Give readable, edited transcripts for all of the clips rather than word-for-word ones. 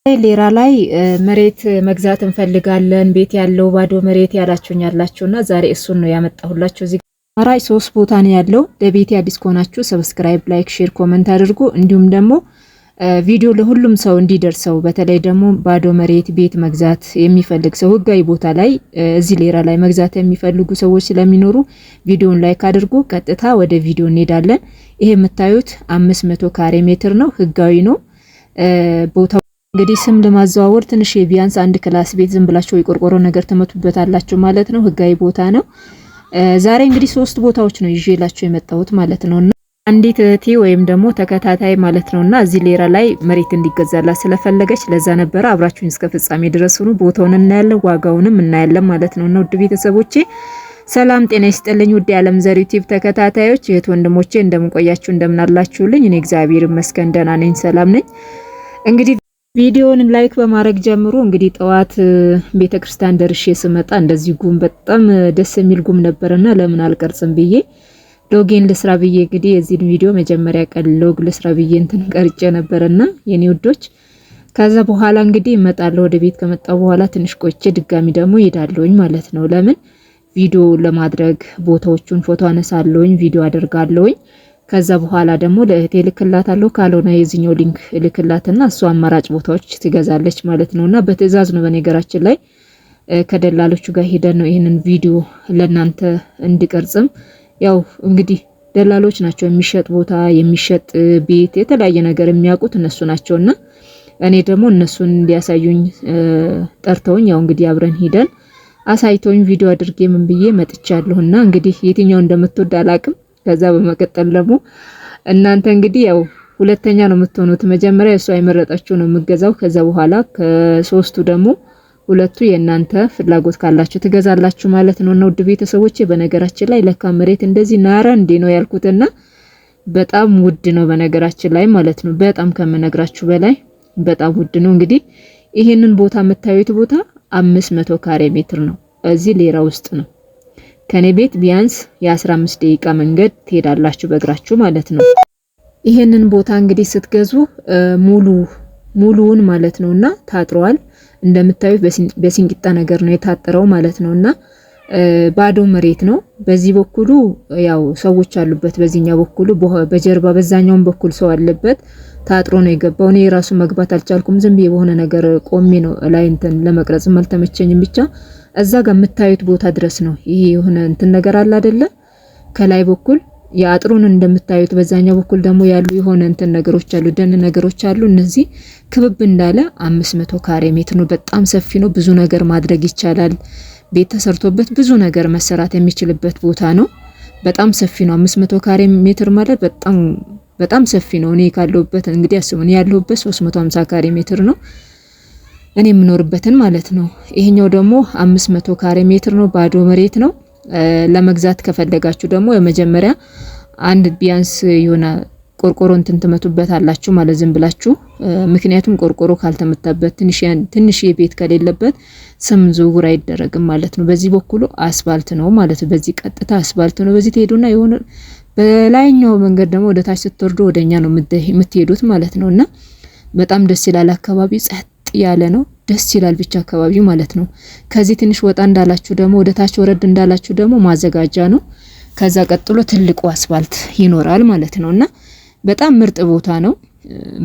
ሌራ ላይ መሬት መግዛት እንፈልጋለን ቤት ያለው ባዶ መሬት ያላችሁና ዛሬ እሱን ነው ያመጣሁላችሁ። እዚህ አራይ 3 ቦታ ነው ያለው። ለቤት አዲስ ከሆናችሁ ሰብስክራይብ፣ ላይክ፣ ሼር፣ ኮሜንት አድርጉ። እንዲሁም ደግሞ ቪዲዮ ለሁሉም ሰው እንዲደርሰው በተለይ ደግሞ ባዶ መሬት ቤት መግዛት የሚፈልግ ሰው ህጋዊ ቦታ ላይ እዚህ ሌራ ላይ መግዛት የሚፈልጉ ሰዎች ስለሚኖሩ ቪዲዮን ላይክ አድርጉ። ቀጥታ ወደ ቪዲዮ እንሄዳለን። ይሄ የምታዩት 500 ካሬ ሜትር ነው፣ ህጋዊ ነው ቦታ እንግዲህ ስም ለማዘዋወር ትንሽ ቢያንስ አንድ ክላስ ቤት ዝም ብላችሁ የቆርቆሮ ነገር ተመቱበታላችሁ ማለት ነው። ህጋዊ ቦታ ነው። ዛሬ እንግዲህ 3 ቦታዎች ነው ይዤላችሁ የመጣሁት ማለት ነውና አንዲት እህቴ ወይም ደግሞ ተከታታይ ማለት ነውና እዚህ ሌራ ላይ መሬት እንዲገዛላት ስለፈለገች ለዛ ነበር። አብራችሁኝ እስከ ፍጻሜ ድረስ ሁኑ። ቦታውን እናያለን፣ ዋጋውንም እናያለን ማለት ነውና ውድ ቤተሰቦቼ ሰላም ጤና ይስጥልኝ። ውድ የዓለም ዘር ዩቲዩብ ተከታታዮች እህት ወንድሞቼ እንደምንቆያችሁ እንደምናላችሁልኝ እኔ እግዚአብሔር ይመስገን ደህና ነኝ፣ ሰላም ነኝ። እንግዲህ ቪዲዮውን ላይክ በማድረግ ጀምሩ። እንግዲህ ጠዋት ቤተክርስቲያን ደርሼ ስመጣ እንደዚህ ጉም በጣም ደስ የሚል ጉም ነበርና ለምን አልቀርጽም ብዬ ሎጌን ልስራ ብዬ እንግዲህ የዚህ ቪዲዮ መጀመሪያ ቀን ሎግ ልስራ ብዬ እንትን ቀርጬ ነበርና የኔ ውዶች ከዛ በኋላ እንግዲህ እመጣለሁ። ወደ ቤት ከመጣሁ በኋላ ትንሽ ቆይቼ ድጋሚ ደግሞ እሄዳለሁኝ ማለት ነው። ለምን ቪዲዮ ለማድረግ ቦታዎቹን ፎቶ አነሳለሁኝ፣ ቪዲዮ አደርጋለሁኝ። ከዛ በኋላ ደግሞ ለእህቴ ልክላታለሁ። ካልሆነ የዚህኛው ሊንክ ልክላትና እሷ አማራጭ ቦታዎች ትገዛለች ማለት ነውና በትዕዛዝ ነው። በነገራችን ላይ ከደላሎቹ ጋር ሄደን ነው ይሄንን ቪዲዮ ለናንተ እንድቀርጽም። ያው እንግዲህ ደላሎች ናቸው የሚሸጥ ቦታ የሚሸጥ ቤት የተለያየ ነገር የሚያውቁት እነሱ ናቸውና እኔ ደግሞ እነሱን እንዲያሳዩኝ ጠርተውኝ ያው እንግዲህ አብረን ሄደን አሳይተውኝ ቪዲዮ አድርጌ ምን ብዬ መጥቻለሁና እንግዲህ የትኛው እንደምትወድ አላቅም። ከዛ በመቀጠል ደግሞ እናንተ እንግዲህ ያው ሁለተኛ ነው የምትሆኑት። መጀመሪያ እሷ የመረጠችው ነው የምገዛው። ከዛ በኋላ ከ3ቱ ደግሞ 2ቱ የእናንተ ፍላጎት ካላችሁ ትገዛላችሁ ማለት ነው። እና ውድ ቤተሰቦቼ በነገራችን ላይ ለካ መሬት እንደዚህ ናራ እንዴ ነው ያልኩትና በጣም ውድ ነው በነገራችን ላይ ማለት ነው። በጣም ከመነግራችሁ በላይ በጣም ውድ ነው። እንግዲህ ይሄንን ቦታ የምታዩት ቦታ 500 ካሬ ሜትር ነው። እዚህ ሌራ ውስጥ ነው። ከኔ ቤት ቢያንስ የ15 ደቂቃ መንገድ ትሄዳላችሁ በእግራችሁ ማለት ነው። ይሄንን ቦታ እንግዲህ ስትገዙ ሙሉውን ማለት ነውና ታጥሯል። እንደምታዩት በሲንቂጣ ነገር ነው የታጠረው ማለት ነውና ባዶ መሬት ነው። በዚህ በኩሉ ያው ሰዎች አሉበት፣ በዚህኛው በኩሉ በጀርባ በዛኛውን በኩል ሰው አለበት። ታጥሮ ነው የገባው። እኔ ራሱ መግባት አልቻልኩም። ዝም ብዬ በሆነ ነገር ቆሜ ነው ላይ እንትን ለመቅረጽ አልተመቸኝም። ብቻ እዛ ጋር የምታዩት ቦታ ድረስ ነው። ይሄ የሆነ እንትን ነገር አለ አይደለ? ከላይ በኩል የአጥሩን እንደምታዩት በዛኛው በኩል ደግሞ ያሉ የሆነ እንትን ነገሮች አሉ፣ ደን ነገሮች አሉ። እነዚህ ክብብ እንዳለ 500 ካሬ ሜትር ነው። በጣም ሰፊ ነው። ብዙ ነገር ማድረግ ይቻላል። ቤት ተሰርቶበት ብዙ ነገር መሰራት የሚችልበት ቦታ ነው። በጣም ሰፊ ነው። 500 ካሬ ሜትር ማለት በጣም ሰፊ ነው። እኔ ካለሁበት እንግዲህ አስቡኝ፣ ያለሁበት 350 ካሬ ሜትር ነው እኔ የምኖርበትን ማለት ነው። ይሄኛው ደግሞ 500 ካሬ ሜትር ነው። ባዶ መሬት ነው። ለመግዛት ከፈለጋችሁ ደግሞ የመጀመሪያ አንድ ቢያንስ የሆነ ቆርቆሮ እንትን ትመቱበታላችሁ ማለት ዝም ብላችሁ። ምክንያቱም ቆርቆሮ ካልተመታበት ትንሽ የቤት ከሌለበት ስም ዝውውር አይደረግም ማለት ነው። በዚህ በኩሉ አስፋልት ነው ማለት ነው። በዚህ ቀጥታ አስፋልት ነው። በዚህ ትሄዱና የሆነ በላይኛው መንገድ ደግሞ ወደ ታች ስትወርዱ ወደኛ ነው የምትሄዱት ማለት ነውና በጣም ደስ ይላል። አካባቢ ጸጥ ያለ ነው። ደስ ይላል ብቻ አካባቢው ማለት ነው። ከዚህ ትንሽ ወጣ እንዳላችሁ ደግሞ ወደ ታች ወረድ እንዳላችሁ ደግሞ ማዘጋጃ ነው። ከዛ ቀጥሎ ትልቁ አስፋልት ይኖራል ማለት ነውና በጣም ምርጥ ቦታ ነው።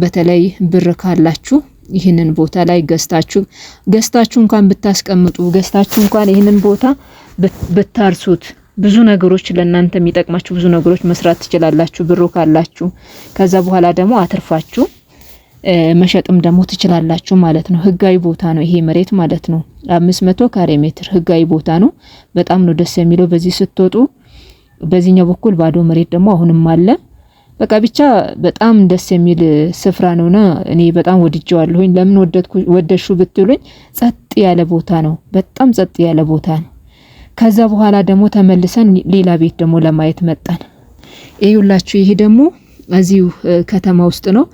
በተለይ ብር ካላችሁ ይህንን ቦታ ላይ ገዝታችሁ እንኳን ብታስቀምጡ ገዝታችሁ እንኳን ይህንን ቦታ ብታርሱት ብዙ ነገሮች ለእናንተ የሚጠቅማችሁ ብዙ ነገሮች መስራት ትችላላችሁ ብሩ ካላችሁ። ከዛ በኋላ ደግሞ አትርፋችሁ መሸጥም ደግሞ ትችላላችሁ ማለት ነው። ህጋዊ ቦታ ነው ይሄ መሬት ማለት ነው። 500 ካሬ ሜትር ህጋዊ ቦታ ነው። በጣም ነው ደስ የሚለው። በዚህ ስትወጡ በዚህኛው በኩል ባዶ መሬት ደግሞ አሁንም አለ። በቃ ብቻ በጣም ደስ የሚል ስፍራ ነውና እኔ በጣም ወድጄዋለሁኝ። ለምን ወደድሹ ብትሉኝ ጸጥ ያለ ቦታ ነው። በጣም ጸጥ ያለ ቦታ ነው። ከዛ በኋላ ደግሞ ተመልሰን ሌላ ቤት ደግሞ ለማየት መጣን። ይኸውላችሁ ይሄ ደግሞ እዚሁ ከተማ ውስጥ ነው።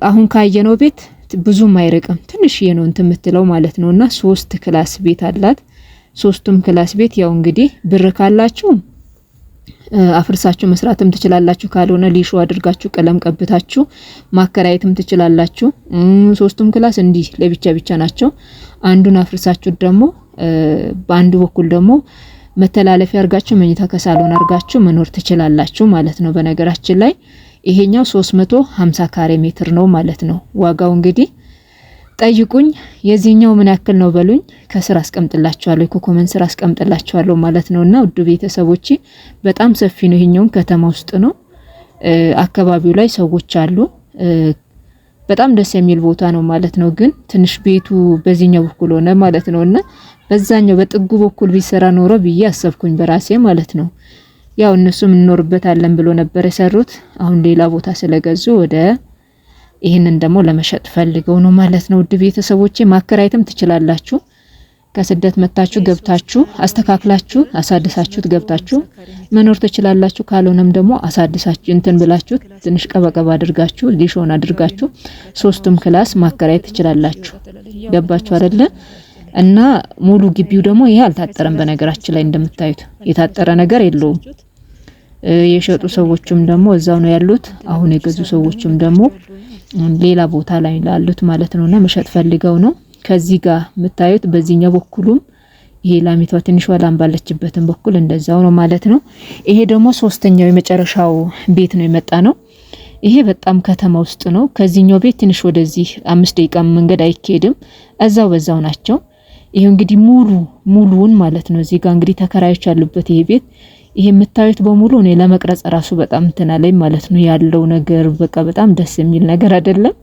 አሁን ካየነው ቤት ብዙም አይርቅም፣ ትንሽዬ ነው እንትን የምትለው ማለት ነውና 3 ክላስ ቤት አላት። 3ቱም ክላስ ቤት ያው እንግዲህ ብር ካላችሁ አፍርሳችሁ መስራትም ትችላላችሁ። ካልሆነ ሊሾ አድርጋችሁ ቀለም ቀብታችሁ ማከራየትም ትችላላችሁ። ሶስቱም ክላስ እንዲህ ለብቻ ብቻ ናቸው። አንዱን አፍርሳችሁ ደግሞ በአንዱ በኩል ደግሞ መተላለፊያ አርጋችሁ መኝታ ከሳሎን አርጋችሁ መኖር ትችላላችሁ ማለት ነው። በነገራችን ላይ ይሄኛው 350 ካሬ ሜትር ነው ማለት ነው። ዋጋው እንግዲህ ጠይቁኝ፣ የዚህኛው ምን ያክል ነው በሉኝ፣ ከስር አስቀምጥላችኋለሁ፣ ኮኮመንት ስር አስቀምጥላችኋለሁ ማለት ነውና ውድ ቤተሰቦቼ በጣም ሰፊ ነው። ይሄኛው ከተማ ውስጥ ነው። አካባቢው ላይ ሰዎች አሉ። በጣም ደስ የሚል ቦታ ነው ማለት ነው። ግን ትንሽ ቤቱ በዚህኛው በኩል ሆነ ማለት ነውና በዛኛው በጥጉ በኩል ቢሰራ ኖሮ ብዬ አሰብኩኝ በራሴ ማለት ነው። ያው እነሱም እንኖርበታለን ብሎ ነበር የሰሩት። አሁን ሌላ ቦታ ስለገዙ ወደ ይሄንን ደግሞ ለመሸጥ ፈልገው ነው ማለት ነው። ውድ ቤተሰቦቼ ማከራየትም ትችላላችሁ። ከስደት መታችሁ ገብታችሁ አስተካክላችሁ አሳድሳችሁት ገብታችሁ መኖር ትችላላችሁ። ካልሆነም ደግሞ አሳድሳችሁ እንትን ብላችሁ ትንሽ ቀበቀባ አድርጋችሁ ሊሾን አድርጋችሁ ሶስቱም ክላስ ማከራየት ትችላላችሁ። ገባችሁ አይደለ? እና ሙሉ ግቢው ደግሞ ይሄ አልታጠረም። በነገራችን ላይ እንደምታዩት የታጠረ ነገር የለውም። የሸጡ ሰዎችም ደግሞ እዛው ነው ያሉት። አሁን የገዙ ሰዎችም ደግሞ ሌላ ቦታ ላይ ላሉት ማለት ነውና መሸጥ ፈልገው ነው። ከዚህ ጋር የምታዩት በዚህኛው በኩልም ይሄ ላሚቷ ትንሽ ወላም ባለችበትን በኩል እንደዛው ነው ማለት ነው። ይሄ ደግሞ ሶስተኛው የመጨረሻው ቤት ነው የመጣ ነው። ይሄ በጣም ከተማ ውስጥ ነው። ከዚህኛው ቤት ትንሽ ወደዚህ 5 ደቂቃ መንገድ አይኬድም። እዛው በዛው ናቸው። ይሄ እንግዲህ ሙሉውን ማለት ነው። እዚህ ጋር እንግዲህ ተከራዮች ያሉበት ይሄ ቤት ይሄ የምታዩት በሙሉ እኔ ለመቅረጽ ራሱ በጣም ተናለኝ ማለት ነው። ያለው ነገር በቃ በጣም ደስ የሚል ነገር አይደለም።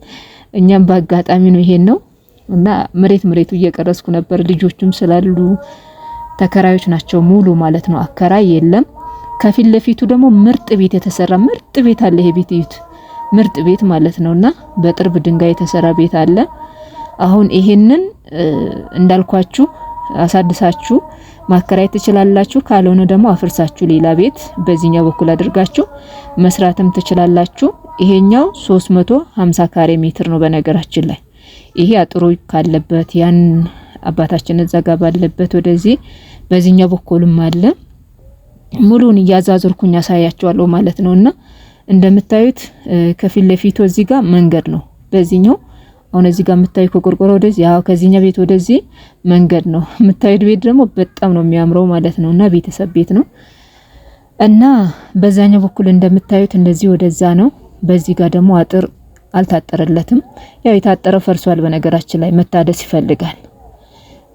እኛም በአጋጣሚ ነው ይሄን ነው እና መሬቱ እየቀረጽኩ ነበር። ልጆቹም ስላሉ ተከራዮች ናቸው ሙሉ ማለት ነው። አከራይ የለም። ከፊት ለፊቱ ደግሞ ምርጥ ቤት የተሰራ ምርጥ ቤት አለ። ይሄ ቤት እዩት፣ ምርጥ ቤት ማለት ነውና በጥርብ ድንጋይ የተሰራ ቤት አለ። አሁን ይሄንን እንዳልኳችሁ አሳድሳችሁ ማከራየት ትችላላችሁ። ካልሆነ ደግሞ አፍርሳችሁ ሌላ ቤት በዚህኛው በኩል አድርጋችሁ መስራትም ትችላላችሁ። ይሄኛው 350 ካሬ ሜትር ነው በነገራችን ላይ። ይሄ አጥሩ ካለበት ያን አባታችን ዘጋ ባለበት ወደዚህ በዚህኛው በኩልም አለ። ሙሉን እያዛዝርኩኝ ያሳያችኋለሁ ማለት ነውና እንደምታዩት ከፊት ለፊቱ እዚህ ጋር መንገድ ነው። በዚህኛው አሁን እዚህ ጋር የምታዩ ከቆርቆሮ ወደዚህ ያው ከዚህኛው ቤት ወደዚህ መንገድ ነው። የምታዩት ቤት ደግሞ በጣም ነው የሚያምረው ማለት ነውና ቤተሰብ ቤት ነው። እና በዛኛው በኩል እንደምታዩት እንደዚህ ወደዛ ነው። በዚህ ጋር ደግሞ አጥር አልታጠረለትም። ያው የታጠረ ፈርሷል። በነገራችን ላይ መታደስ ይፈልጋል።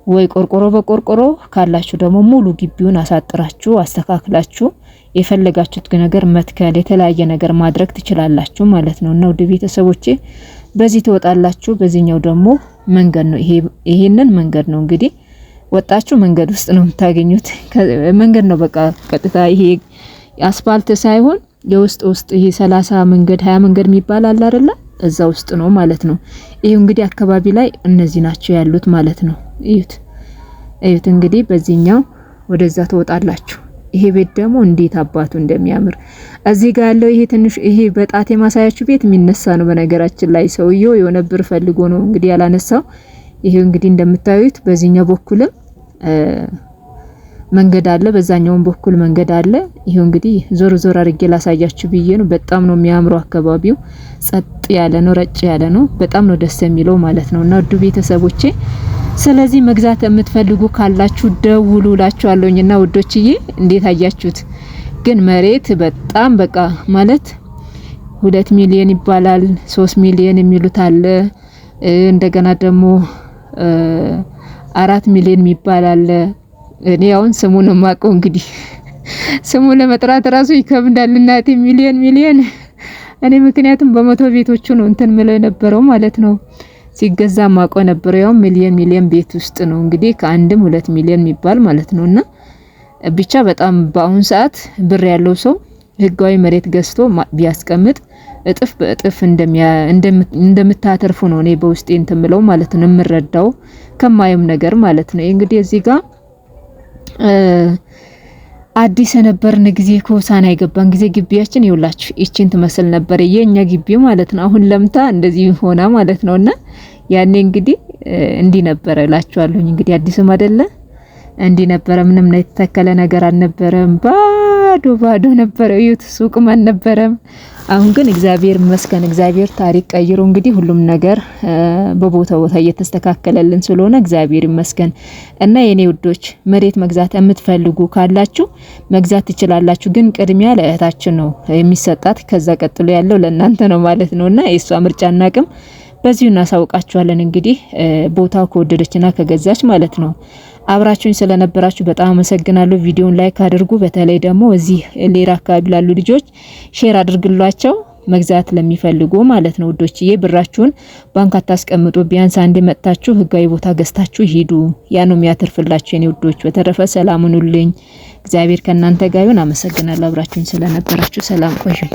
ወይ ቆርቆሮ በቆርቆሮ ካላችሁ ደግሞ ሙሉ ግቢውን አሳጥራችሁ አስተካክላችሁ የፈለጋችሁት ነገር መትከል የተለያየ ነገር ማድረግ ትችላላችሁ ማለት ነው። እና ወደ ቤተሰቦቼ በዚህ ትወጣላችሁ። በዚህኛው ደግሞ መንገድ ነው። ይሄንን መንገድ ነው እንግዲህ ወጣችሁ መንገድ ውስጥ ነው የምታገኙት። መንገድ ነው በቃ ቀጥታ ይሄ አስፋልት ሳይሆን የውስጥ ይሄ 30 መንገድ 20 መንገድ የሚባል አለ አይደለ? እዛ ውስጥ ነው ማለት ነው። ይሄ እንግዲህ አካባቢ ላይ እነዚህ ናቸው ያሉት ማለት ነው። እዩት እንግዲህ በዚህኛው ወደዛ ትወጣላችሁ። ይሄ ቤት ደግሞ እንዴት አባቱ እንደሚያምር እዚህ ጋር ያለው ይሄ ትንሽ ይሄ በጣት የማሳያችሁ ቤት የሚነሳ ነው። በነገራችን ላይ ሰውየው የሆነ ብር ፈልጎ ነው እንግዲህ ያላነሳው። ይሄ እንግዲህ እንደምታዩት በዚህኛው በኩልም መንገድ አለ፣ በዛኛውም በኩል መንገድ አለ። ይሄው እንግዲህ ዞር አድርጌ ላሳያችሁ ብዬ ነው። በጣም ነው የሚያምረው። አካባቢው ጸጥ ያለ ነው፣ ረጭ ያለ ነው። በጣም ነው ደስ የሚለው ማለት ነውና ውድ ቤተሰቦቼ ስለዚህ መግዛት የምትፈልጉ ካላችሁ ደውሉላችኋለሁና ውዶችዬ እንዴት አያችሁት? ግን መሬት በጣም በቃ ማለት 2 ሚሊዮን ይባላል፣ 3 ሚሊዮን የሚሉት አለ። እንደገና ደግሞ 4 ሚሊዮን ይባላል። እኔ አሁን ስሙን ማቀው እንግዲህ ስሙን ለመጥራት ራሱ ይከብዳል። እናቴ ሚሊዮን እኔ ምክንያቱም በመቶ ቤቶቹ ነው እንትን ምለው የነበረው ማለት ነው። ሲገዛ ማቀው ነበር። ያው ሚሊዮን ቤት ውስጥ ነው እንግዲህ ከአንድም 2 ሚሊዮን የሚባል ማለት ነውና ብቻ በጣም በአሁን ሰዓት ብር ያለው ሰው ህጋዊ መሬት ገዝቶ ቢያስቀምጥ እጥፍ በእጥፍ እንደምታተርፉ ነው እኔ በውስጤ እንትን ምለው ማለት ነው የምረዳው ከማየም ነገር ማለት ነው። እንግዲህ እዚህ ጋር አዲስ የነበርን ጊዜ ኮሳና የገባን ጊዜ ግቢያችን ይውላችሁ እቺን ትመስል ነበር የኛ ግቢ ማለት ነው። አሁን ለምታ እንደዚህ ሆና ማለት ነውና ያኔ እንግዲህ እንዲህ ነበር እላችኋለሁ። እንግዲህ አዲስም አይደለ እንዲህ ነበር። ምንም ነው የተተከለ ነገር አልነበረም። ባዶ ባዶ ነበረ። እዩት፣ ሱቅም አልነበረም። አሁን ግን እግዚአብሔር ይመስገን፣ እግዚአብሔር ታሪክ ቀይሮ እንግዲህ ሁሉም ነገር በቦታው እየተስተካከለልን ስለሆነ እግዚአብሔር ይመስገን። እና የኔ ውዶች መሬት መግዛት የምትፈልጉ ካላችሁ መግዛት ትችላላችሁ። ግን ቅድሚያ ለእህታችን ነው የሚሰጣት፣ ከዛ ቀጥሎ ያለው ለእናንተ ነው ማለት ነውና የሷ ምርጫና አቅም በዚሁ እናሳውቃችኋለን። እንግዲህ ቦታው ከወደደችና ከገዛች ማለት ነው። አብራችሁኝ ስለነበራችሁ በጣም አመሰግናለሁ። ቪዲዮን ላይክ አድርጉ። በተለይ ደግሞ እዚህ ሌላ አካባቢ ላሉ ልጆች ሼር አድርግሏቸው መግዛት ለሚፈልጉ ማለት ነው። ውዶችዬ ብራችሁን ባንክ አታስቀምጡ። ቢያንስ አንዴ መጣችሁ ህጋዊ ቦታ ገዝታችሁ ሂዱ። ያ ነው የሚያተርፍላችሁ የኔ ውዶች። በተረፈ ሰላም ሁኑልኝ። እግዚአብሔር ከእናንተ ጋር ይሁን። አመሰግናለሁ አብራችሁኝ ስለነበራችሁ። ሰላም ቆዩኝ።